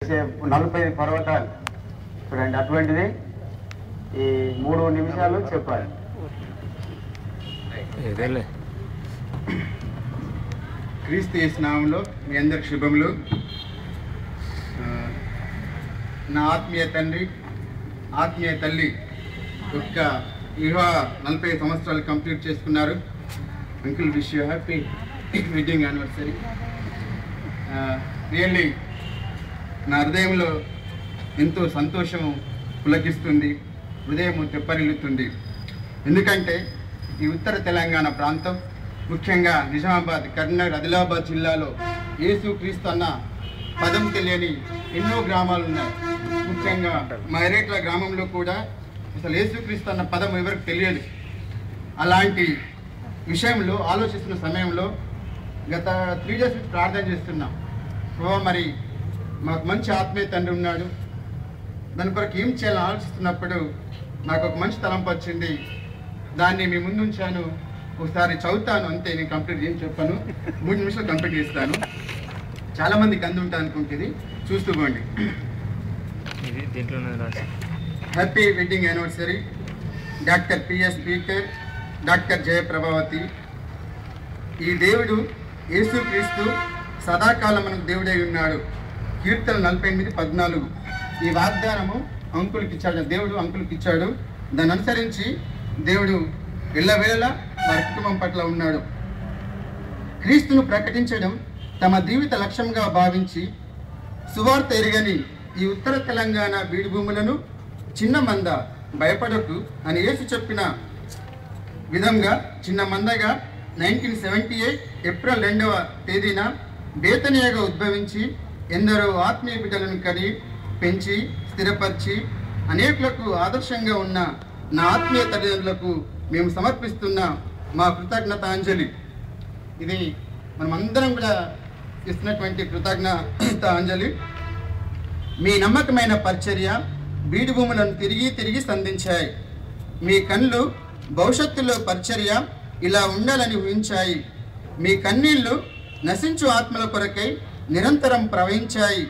ఎంతసేపు 40 పర్వతాలు చూడండి, అటువంటిది ఈ 3 నిమిషాలు చెప్పాలి. క్రీస్తు యేసు నామములో మీ అందరికి శుభములు. నా ఆత్మీయ తండ్రి ఆత్మీయ తల్లి యొక్క వివాహ 40 సంవత్సరాలు కంప్లీట్ చేసుకున్నారు. Uncle wish you happy wedding anniversary. Really నా హృదయంలో ఎంతో సంతోషం పులకిస్తుంది, హృదయం తెప్పరిల్లుతుంది. ఎందుకంటే ఈ ఉత్తర తెలంగాణ ప్రాంతం, ముఖ్యంగా నిజామాబాద్, కరీంనగర్, ఆదిలాబాద్ జిల్లాలో యేసుక్రీస్తు అన్న పదం తెలియని ఎన్నో గ్రామాలు ఉన్నాయి. ముఖ్యంగా మా ఎరేట్ల గ్రామంలో కూడా అసలు యేసుక్రీస్తు అన్న పదం ఎవరికి తెలియదు. అలాంటి విషయంలో ఆలోచిస్తున్న సమయంలో గత 3 days నుంచి ప్రార్థన చేస్తున్నాం. మరి మాకు మంచి ఆత్మీయ తండ్రి ఉన్నాడు, దాని కొరకు ఏం చేయాలని ఆలోచిస్తున్నప్పుడు నాకు ఒక మంచి తలంపు వచ్చింది. దాన్ని మీ ముందు ఉంచాను, ఒకసారి చదువుతాను అంతే. నేను కంప్లీట్ ఏం చెప్పాను, 3 నిమిషాలు కంప్లీట్ చేస్తాను. చాలామందికి అందుంటా అనుకుంటుంది, చూస్తూ పోండి. Happy wedding anniversary doctor PS speaker, doctor Jayaprabhavati. ఈ దేవుడు యేసుక్రీస్తు సదాకాలం మనకు దేవుడై ఉన్నాడు. కీర్తన 48:14. ఈ వాగ్దానము అంకులకి ఇచ్చాడు, దేవుడు అంకులకి ఇచ్చాడు. దాన్ని అనుసరించి దేవుడు ఎల్లవేళలా వారి కుటుంబం పట్ల ఉన్నాడు. క్రీస్తును ప్రకటించడం తమ జీవిత లక్ష్యంగా భావించి సువార్త ఎరగని ఈ ఉత్తర తెలంగాణ బీడు భూములను చిన్న మంద భయపడకు అని యేసు చెప్పిన విధంగా చిన్న మందగా 1978 ఏప్రిల్ 2వ తేదీన బేతనియాగా ఉద్భవించి ఎందరో ఆత్మీయ బిడ్డలను కని పెంచి స్థిరపరిచి అనేకులకు ఆదర్శంగా ఉన్న నా ఆత్మీయ తల్లిదండ్రులకు మేము సమర్పిస్తున్న మా కృతజ్ఞతాంజలి. ఇది మనమందరం కూడా ఇస్తున్నటువంటి కృతజ్ఞతాంజలి. మీ నమ్మకమైన పరిచర్య బీడు భూములను తిరిగి సంధించాయి. మీ కళ్ళు భవిష్యత్తులో పరిచర్య ఇలా ఉండాలని ఊహించాయి. మీ కన్నీళ్లు నశించు ఆత్మల కొరకై నిరంతరం ప్రవహించాయి.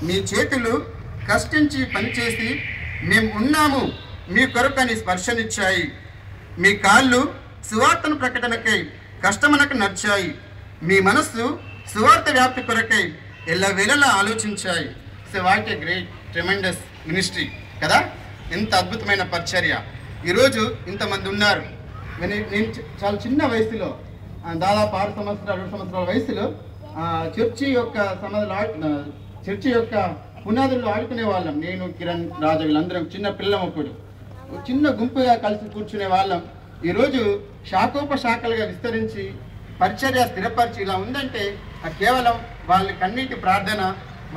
మీ చేతులు కష్టించి పనిచేసి మేము ఉన్నాము మీ కొరకని స్పర్శనిచ్చాయి. మీ కాళ్ళు సువార్తను ప్రకటనకై కష్టమనకు నడిచాయి. మీ మనస్సు సువార్త వ్యాప్తి కొరకై ఎల్లవేళలా ఆలోచించాయి. So what a great tremendous ministry కదా, ఎంత అద్భుతమైన పరిచర్య. ఈరోజు ఇంతమంది ఉన్నారు. నేను చాలా చిన్న వయసులో, దాదాపు 6 సంవత్సరాలు 7 సంవత్సరాల వయసులో చర్చి యొక్క పునాదుల్లో ఆడుకునే వాళ్ళం. నేను, కిరణ్, రాజు వీళ్ళందరం చిన్న పిల్లమప్పుడు చిన్న గుంపుగా కలిసి కూర్చునే వాళ్ళం. ఈరోజు శాఖోపశాఖలుగా విస్తరించి పరిచర్య స్థిరపరిచి ఇలా ఉందంటే కేవలం వాళ్ళ కన్నీటి ప్రార్థన,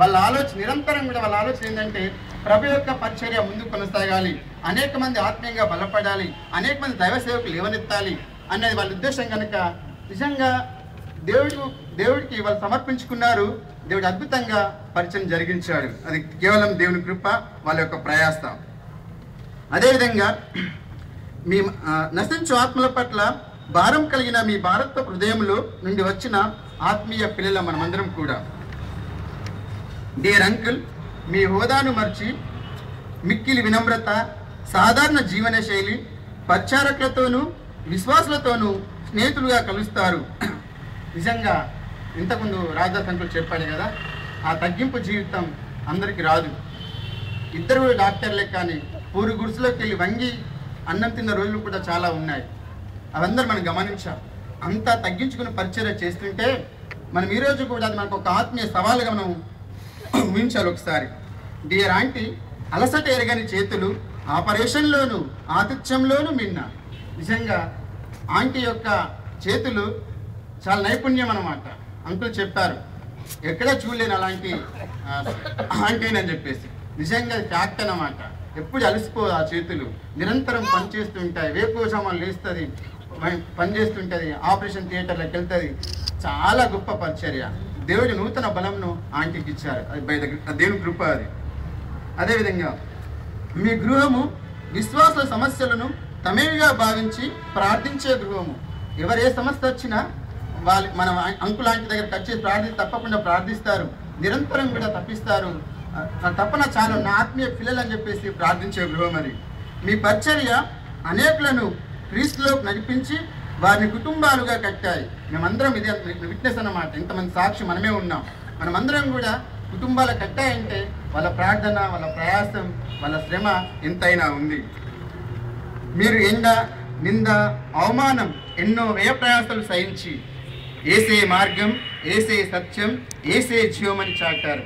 వాళ్ళ ఆలోచన నిరంతరం కూడా వాళ్ళ ఆలోచన ఏంటంటే ప్రభు యొక్క పరిచర్య ముందుకు కొనసాగాలి, అనేక మంది ఆత్మీయంగా బలపడాలి, అనేక మంది దైవ సేవకులు లేవనెత్తాలి అనేది వాళ్ళ ఉద్దేశం. కనుక నిజంగా దేవుడికి వాళ్ళు సమర్పించుకున్నారు. దేవుడు అద్భుతంగా పరిచయం జరిగించాడు. అది కేవలం దేవుని కృప, వాళ్ళ యొక్క ప్రయాస. అదేవిధంగా మీ నశించు ఆత్మల పట్ల భారం కలిగిన మీ భారత హృదయంలో నుండి వచ్చిన ఆత్మీయ పిల్లల మనమందరం కూడా, డియర్ అంకుల్, మీ హోదాను మర్చి మిక్కిలి వినమ్రత, సాధారణ జీవన శైలి, పరిచారకులతోనూ విశ్వాసులతోనూ స్నేహితులుగా కలుస్తారు. నిజంగా ఇంతకుముందు రాజదాస్ అంకుల్ చెప్పాడు కదా, ఆ తగ్గింపు జీవితం అందరికీ రాదు. ఇద్దరు డాక్టర్లే కానీ పూరి గుడిసెలోకి వెళ్ళి వంగి అన్నం తిన్న రోజులు కూడా చాలా ఉన్నాయి. అవందరూ మనం గమనించాం. అంతా తగ్గించుకుని పరిచర్య చేస్తుంటే మనం ఈరోజు కూడా అది మనకు ఒక ఆత్మీయ సవాలుగా మనం ఊహించాలి ఒకసారి. డియర్ ఆంటీ, అలసట ఎరగని చేతులు ఆపరేషన్లోను ఆతిథ్యంలోనూ మిన్న. నిజంగా ఆంటీ యొక్క చేతులు చాలా నైపుణ్యం అన్నమాట. అంకుల్ చెప్పారు, ఎక్కడ చూడలేను అలాంటి ఆంటీని అని చెప్పేసి. నిజంగా ఫ్యాక్ట్ అన్నమాట. ఎప్పుడు అలసిపోదు ఆ చేతులు, నిరంతరం పనిచేస్తుంటాయి. వేకోజామాలు లేస్తుంది, పనిచేస్తుంటుంది, ఆపరేషన్ థియేటర్లోకి వెళ్తుంది. చాలా గొప్ప పరిచర్య. దేవుడి నూతన బలంను ఆంటీకి ఇచ్చారు. అది దేవుని కృప. అది అదేవిధంగా మీ గృహము విశ్వాసుల సమస్యలను తమేగా భావించి ప్రార్థించే గృహము. ఎవరు ఏ సమస్య వచ్చినా మన అంకుల్ ఆంటీ దగ్గర వచ్చి తప్పకుండా ప్రార్థిస్తారు. నిరంతరం కూడా తప్పిస్తారు. తప్పన చాలు నా ఆత్మీయ పిల్లలు అని చెప్పేసి ప్రార్థించే గృహం అది. మీ పరిచర్య అనేకులను క్రీస్తులోకి నడిపించి వారిని కుటుంబాలుగా కట్టాయి. మేమందరం ఇది విట్నెస్ అన్నమాట. ఇంతమంది సాక్షి మనమే ఉన్నాం. మనమందరం కూడా కుటుంబాలు కట్టాయంటే వాళ్ళ ప్రార్థన, వాళ్ళ ప్రయాసం, వాళ్ళ శ్రమ ఎంతైనా ఉంది. మీరు ఎండ, నింద, అవమానం ఎన్నో వ్యయ ప్రయాసాలు సహించి ఏసే మార్గం, ఏసే సత్యం, ఏసే జీవమని చాటారు.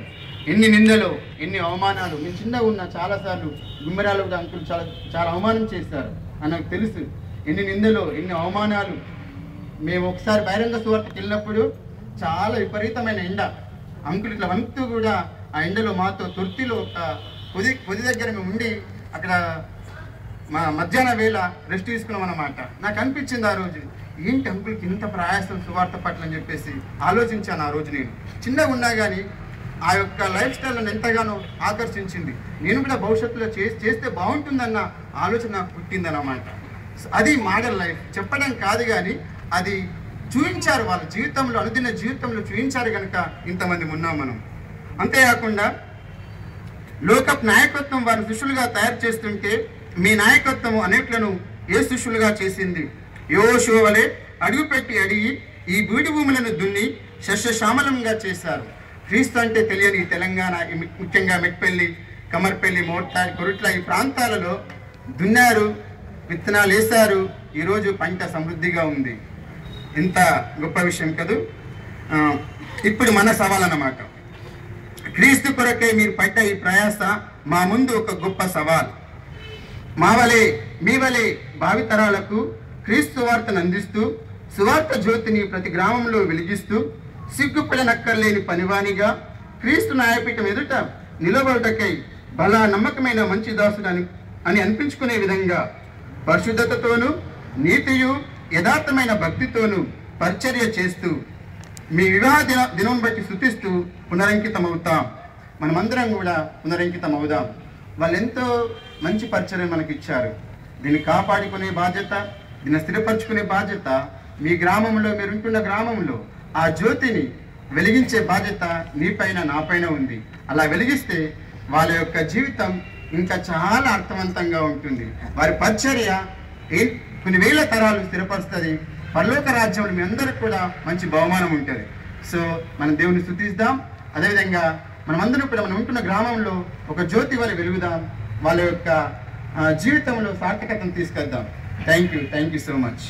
ఎన్ని నిందలు, ఎన్ని అవమానాలు. నేను చిన్నగా ఉన్నా చాలాసార్లు గుమ్మరాలు కూడా అంకులు చాలా అవమానం చేశారు అని నాకు తెలుసు. ఎన్ని నిందలు, ఎన్ని అవమానాలు. మేము ఒకసారి బహిరంగ సువార్తకి వెళ్ళినప్పుడు చాలా విపరీతమైన ఎండ. అంకులు ఇట్లా వంతు కూడా ఆ ఎండలో మాతో తొర్తిలో ఒక పొది దగ్గర మేము ఉండి అక్కడ మా మధ్యాహ్న వేళ రెస్ట్ తీసుకున్నాం అన్నమాట. నాకు అనిపించింది ఆ రోజు, ఏంటి అంకుల్కి ఇంత ప్రయాసం సువార్త పట్ల అని చెప్పేసి ఆలోచించాను ఆ రోజు. నేను చిన్నగా ఉన్నా కానీ ఆ యొక్క లైఫ్ స్టైల్ నన్ను ఎంతగానో ఆకర్షించింది. నేను కూడా భవిష్యత్తులో చేస్తే బాగుంటుందన్న ఆలోచన నాకు పుట్టిందన్నమాట. అది మోడల్ లైఫ్ చెప్పడం కాదు కానీ అది చూపించారు, వాళ్ళ జీవితంలో, అనుదిన జీవితంలో చూపించారు కనుక ఇంతమంది ఉన్నాం మనం. అంతేకాకుండా లోకపు నాయకత్వం వారి శిష్యులుగా తయారు చేస్తుంటే మీ నాయకత్వం అనేకులను ఏ శిష్యులుగా చేసింది. యోషువ వలె అడుగుపెట్టి అడిగి ఈ బీడు భూములను దున్ని సస్యశ్యామలంగా చేశారు. క్రీస్తు అంటే తెలియని తెలంగాణ, ముఖ్యంగా మెట్పల్లి, కమర్పల్లి, మోర్తాడ్, కొరుట్ల ఈ ప్రాంతాలలో దున్నారు, విత్తనాలు వేశారు. ఈరోజు పంట సమృద్ధిగా ఉంది. ఎంత గొప్ప విషయం కదూ. ఇప్పుడు మన సవాల్ అన్నమాట. క్రీస్తు కొరకే మీరు పడ్డ ఈ ప్రయాస మా ముందు ఒక గొప్ప సవాల్. మీ వలె భావితరాలకు క్రీస్తు వార్తను అందిస్తూ సువార్త జ్యోతిని ప్రతి గ్రామంలో వెలిగిస్తూ సిగ్గుపడనక్కర్లేని పనివానిగా క్రీస్తు న్యాయపీఠం ఎదుట నిలబడుటకై బలా నమ్మకమైన మంచి దాసుడు అని అనిపించుకునే విధంగా పరిశుద్ధతతోనూ నీతియు యథార్థమైన భక్తితోనూ పరిచర్య చేస్తూ మీ వివాహ దినం బట్టి స్తుతిస్తూ పునరంకితం అవుతాం. మనమందరం కూడా పునరంకితం అవుదాం. వాళ్ళు ఎంతో మంచి పరిచర్య మనకి ఇచ్చారు. దీన్ని కాపాడుకునే బాధ్యత, దీన్ని స్థిరపరచుకునే బాధ్యత మీ గ్రామంలో, మీరుంటున్న గ్రామంలో ఆ జ్యోతిని వెలిగించే బాధ్యత నీపైన, నాపైన ఉంది. అలా వెలిగిస్తే వాళ్ళ యొక్క జీవితం ఇంకా చాలా అర్థవంతంగా ఉంటుంది. వారి పరిచర్య కొన్ని వేల తరాలు స్థిరపరుస్తుంది. పరలోక రాజ్యంలో మీ అందరికి కూడా మంచి బహుమానం ఉంటుంది. సో మనం దేవుని స్తుతిద్దాం. అదేవిధంగా మనమందరం కూడా మనం ఉంటున్న గ్రామంలో ఒక జ్యోతి వల్ల వెలుగుదాం. వాళ్ళ యొక్క జీవితంలో సార్థకతను తీసుకెళ్దాం. Thank you so much.